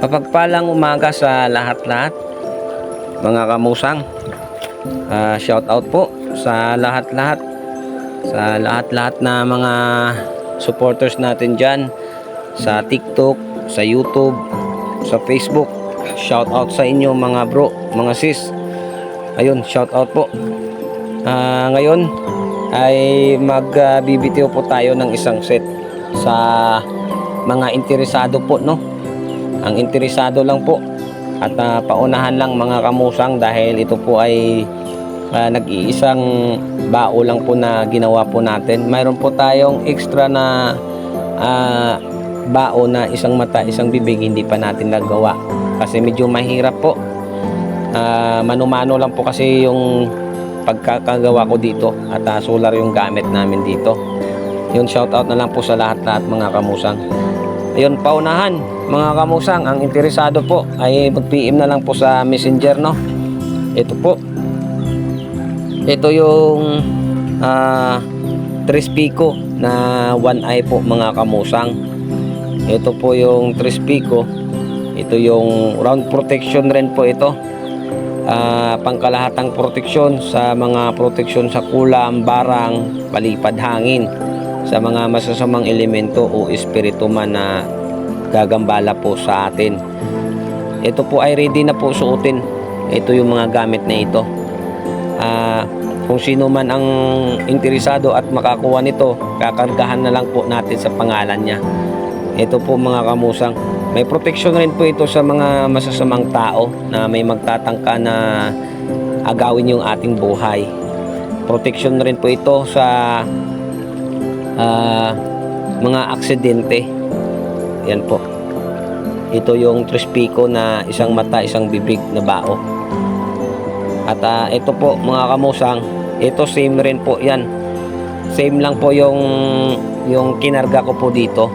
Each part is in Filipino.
Mapagpalang umaga sa lahat-lahat, mga kamusang. Shout out po sa lahat-lahat, na mga supporters natin dyan sa TikTok, sa YouTube, sa Facebook. Shout out sa inyo mga bro, mga sis. Ayun, shout out po. Ngayon ay magbibitiw po tayo ng isang set sa mga interesado po, no? Ang interesado lang po at paunahan lang mga kamusang, dahil ito po ay nag-iisang bao lang po na ginawa po natin. Mayroon po tayong extra na bao na isang mata isang bibig, hindi pa natin nagawa kasi medyo mahirap po. Mano-mano lang po kasi yung pagkakagawa ko dito at solar yung gamit namin dito. Yun, shout out na lang po sa lahat-lahat mga kamusang. Ayun, paunahan mga kamusang, ang interesado po ay mag-PM na lang po sa Messenger, no? Ito po, ito yung Tres Pico na one eye po mga kamusang. Ito po yung Tres Pico. Ito yung round protection rin po ito. Pangkalahatang proteksyon sa mga proteksyon sa kulam, barang, palipad hangin, sa mga masasamang elemento o espiritu man na gagambala po sa atin. Ito po ay ready na po suotin. Ito yung mga gamit na ito. Kung sino man ang interesado at makakuha nito, kakargahan na lang po natin sa pangalan niya. Ito po mga kamusang, may protection rin po ito sa mga masasamang tao na may magtatangka na agawin yung ating buhay. Protection rin po ito sa mga aksidente. Yan po. Ito yung Tres Pico na isang mata isang bibig na bao. At ito po mga kamusang, ito same rin po yan. Same lang po yung kinarga ko po dito.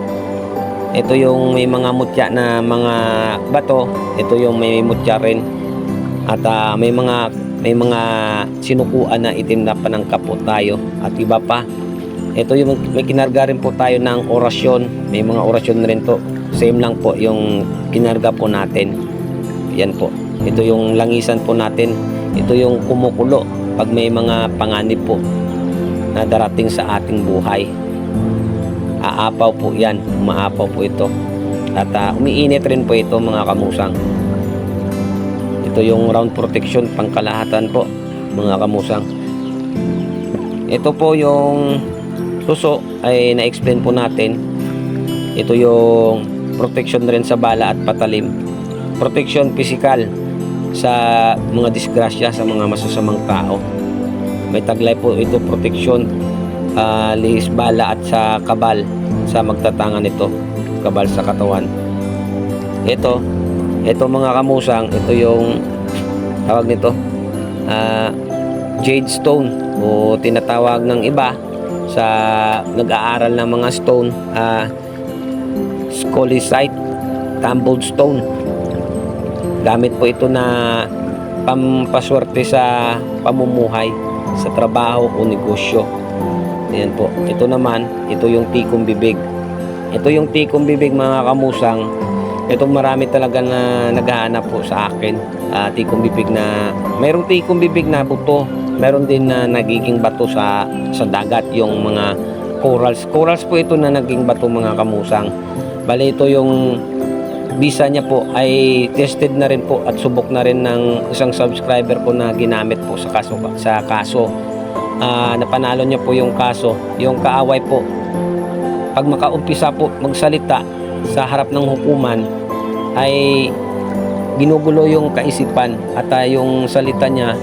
Ito yung may mga mutya na mga bato. Ito yung may mutya rin. At may mga sinukuan na itim na panangka po tayo at iba pa. Ito yung may kinarga rin po tayo ng orasyon. May mga orasyon rin to. Same lang po yung kinarga po natin. Yan po. Ito yung langisan po natin. Ito yung kumukulo pag may mga panganib po na darating sa ating buhay. Aapaw po yan. Umaapaw po ito. At umiinit rin po ito mga kamusang. Ito yung round protection pangkalahatan po mga kamusang. Ito po yung suso ay na-explain po natin. Ito yung protection rin sa bala at patalim. Protection physical sa mga disgrasya, sa mga masasamang tao. May taglay po ito, protection lihis bala at sa kabal sa magtatangan nito, kabal sa katawan. Ito mga kamusang, ito yung tawag nito jade stone o tinatawag ng iba sa nag-aaral ng mga stone, scolecite, tumbled stone. Gamit po ito na pampaswerte sa pamumuhay, sa trabaho o negosyo. Ayan po. Ito naman, ito yung tikong bibig. Ito yung tikong bibig mga kamusang. Itong marami talaga na naghahanap po sa akin. Tikong bibig na, mayroong tikong bibig na buto. Meron din na nagiging bato sa dagat, yung mga corals. Corals po ito na naging bato mga kamusang. Bali ito yung visa niya po ay tested na rin po at subok na rin ng isang subscriber ko na ginamit po sa kaso. Napanalo niya po yung kaso. Yung kaaway po, pag makaumpisa po magsalita sa harap ng hukuman, ay ginugulo yung kaisipan at yung salita niya,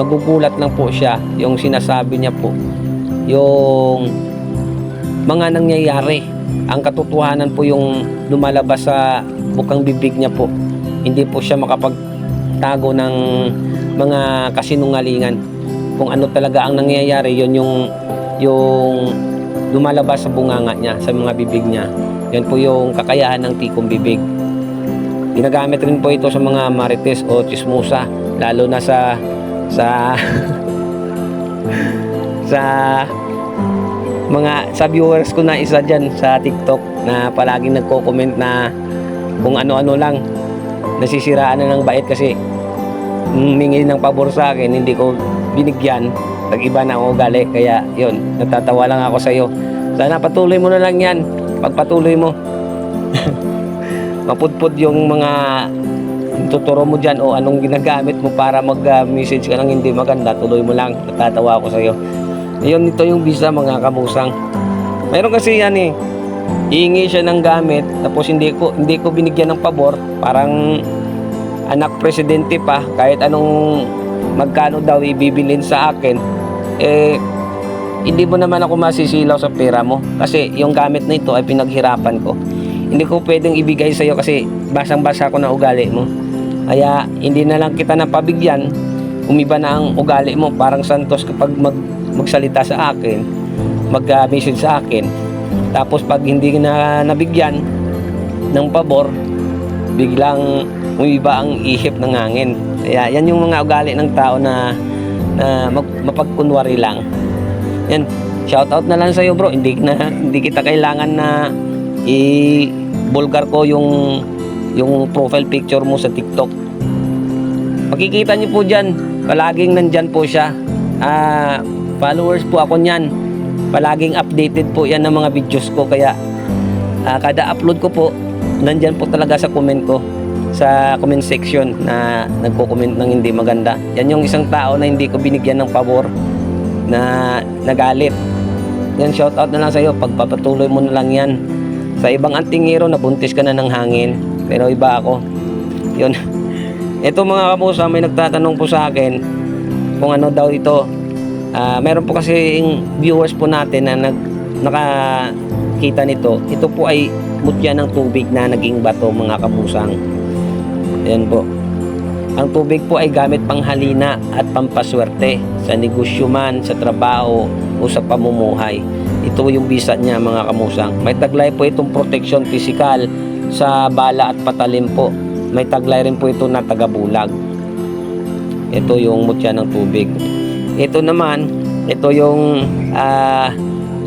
magugulat lang po siya. Yung sinasabi niya po, yung mga nangyayari, ang katotohanan po yung lumalabas sa bukang bibig niya po. Hindi po siya makapagtago ng mga kasinungalingan. Kung ano talaga ang nangyayari, yun yung lumalabas sa bunganga niya, sa mga bibig niya. Yan po yung kakayahan ng tikong bibig. Ginagamit rin po ito sa mga marites o chismosa, lalo na sa sa viewers ko na isa dyan sa TikTok na palaging nagko-comment na kung ano-ano lang. Nasisiraan na ng bait kasi humingi ng pabor sa akin, hindi ko binigyan. Nag-iba na ang ugali. Kaya yun, natatawa lang ako sa iyo. Sana patuloy mo na lang yan. Pagpatuloy mo. Mapudpud yung mga tuturo mo dyan o anong ginagamit mo para mag-message ka ng hindi maganda. Tuloy mo lang. Natatawa ako sa iyo. Yun, ito yung visa mga kamusang. Mayroon kasi yan eh. Iingi siya ng gamit tapos hindi ko binigyan ng pabor. Parang anak presidente pa, kahit anong magkano daw ibibilin sa akin, eh hindi mo naman ako masisilaw sa pera mo kasi yung gamit na ito ay pinaghirapan ko. Hindi ko pwedeng ibigay sa iyo kasi basang-basa ko na ugali mo. Kaya hindi na lang kita napabigyan. Umiba na ang ugali mo, parang santos kapag magsalita sa akin, mag-message sa akin. Tapos pag hindi na nabigyan ng pabor, biglang umiba ang ihip ng hangin. Kaya yan yung mga ugali ng tao na mapagkunwari lang. Yan, shout out na lang sa iyo bro. Hindi kita kailangan na i-bulgar ko yung profile picture mo sa TikTok. Makikita niyo po diyan, palaging nandyan po siya. Followers po ako niyan. Palaging updated po yan ng mga videos ko. Kaya kada upload ko po, nandyan po talaga sa comment ko, sa comment section na nagko-comment ng hindi maganda. Yan yung isang tao na hindi ko binigyan ng pabor, na nagalit. Yan, shout out na lang sa iyo. Pagpapatuloy mo na lang yan. Sa ibang antingero, nabuntis ka na ng hangin. Pero iba ako. Yun. Ito mga kamusa, may nagtatanong po sa akin kung ano daw ito. Meron po kasi yung viewers po natin na nakakita nito. Ito po ay mutya ng tubig na naging bato mga kamusang. Ayan po. Ang tubig po ay gamit panghalina at pampaswerte sa negosyo man, sa trabaho o sa pamumuhay. Ito yung bisa niya mga kamusang. May taglay po itong protection physical sa bala at patalim po. May taglay rin po ito na tagabulag. Ito yung mutya ng tubig. Ito naman, ito yung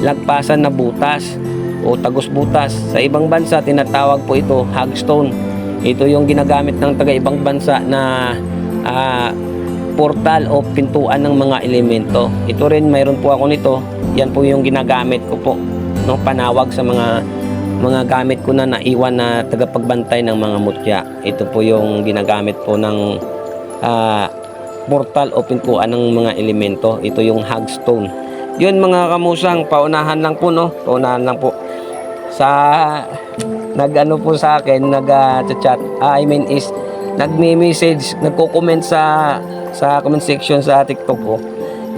lagpasan na butas o tagos butas. Sa ibang bansa, tinatawag po ito hagstone. Ito yung ginagamit ng taga-ibang bansa na portal o pintuan ng mga elemento. Ito rin, mayroon po ako nito. Yan po yung ginagamit ko po. No, panawag sa mga gamit ko na naiwan na tagapagbantay ng mga mutya. Ito po yung ginagamit po ng portal o pintuan ng mga elemento. Ito yung hagstone. Yun mga kamusang, paunahan lang po no. Paunahan lang po. Sa nag-ano po sa akin, nag-chat, nagme-message, nagko-comment sa comment section sa TikTok ko.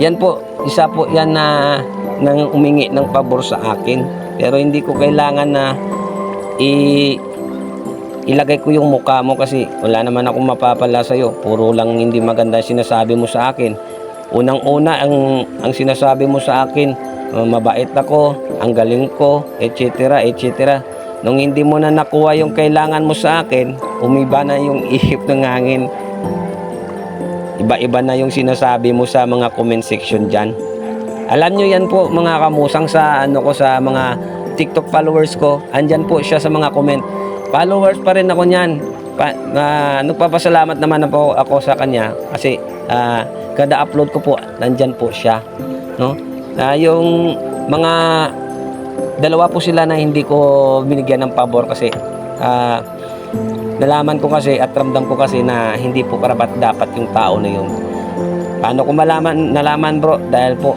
Yan po, isa po yan na nang umingi ng pabor sa akin. Pero hindi ko kailangan na ilagay ko yung mukha mo kasi wala naman akong mapapala sa iyo. Puro lang hindi maganda sinasabi mo sa akin. Unang-una ang sinasabi mo sa akin, mabait ako, ang galing ko, etc. etc. Nung hindi mo na nakuha yung kailangan mo sa akin, umiba na yung ihip ng hangin. Iba-iba na yung sinasabi mo sa mga comment section dyan. Alam nyo yan po mga kamusang sa sa mga TikTok followers ko. Andyan po siya sa mga comment. Followers pa rin ako niyan. Nagpapasalamat naman na po ako sa kanya kasi kada upload ko po, nandyan po siya. No? Yung mga dalawa po sila na hindi ko binigyan ng pabor kasi nalaman ko kasi at ramdam ko kasi na hindi po karapat dapat yung tao na yun. Paano ko nalaman bro? Dahil po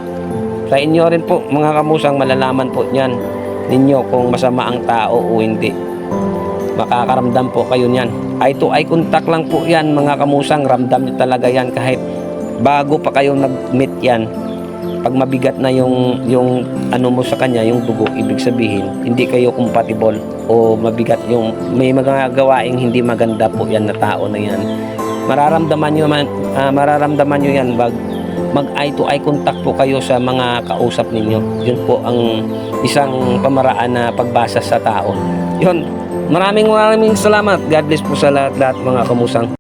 sa inyo rin po mga kamusang, malalaman po niyan ninyo kung masama ang tao o hindi. Makakaramdam po kayo niyan. Eye to eye contact lang po yan mga kamusang. Ramdam nyo talaga yan kahit bago pa kayo nag-meet yan. Pag mabigat na yung ano mo sa kanya, yung dugo, ibig sabihin hindi kayo compatible o mabigat yung may mga gawaing hindi maganda po yan na tao na yan. Mararamdaman nyo yan mag eye to eye contact po kayo sa mga kausap ninyo. Yun po ang isang pamaraan na pagbasa sa tao. Yun, maraming salamat. God bless po sa lahat mga kamusang.